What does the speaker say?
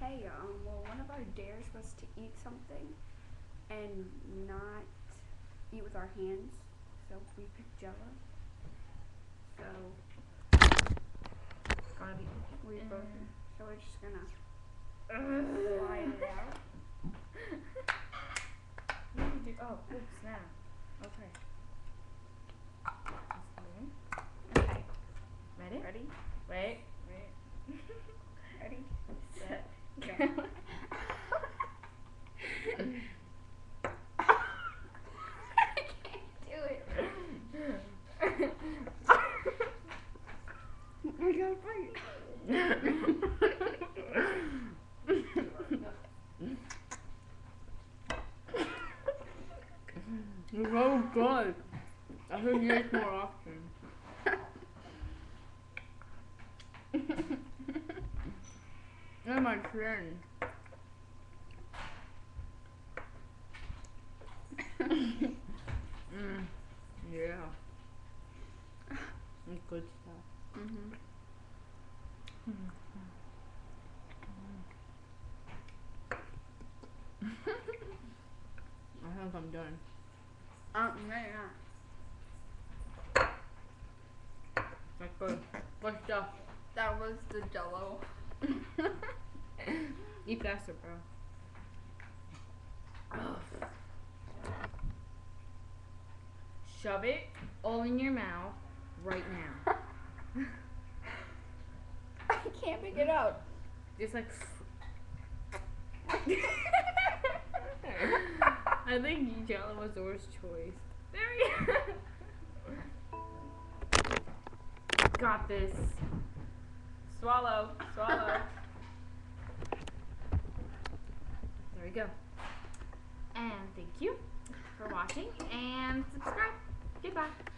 hey, well, one of our dares was to eat something and not eat with our hands, so we picked Jello. So Gotta be. we both. So we're just gonna slide it out. What do you do? Oh, oops, snap. Okay. Okay. Ready? Ready? Wait. Ready? Set. Go. I can't do it. I gotta bite. You're so good. I should use more often. And my chin. Yeah. It's good stuff. I think I'm done. Maybe not. That's good. Good stuff. That was the Jello. Eat faster, bro. Shove it all in your mouth right now. I can't pick it out. Just like. I think Jello was the worst choice. There we go. Got this. Swallow. Swallow. There we go. And thank you for watching and subscribe. Goodbye.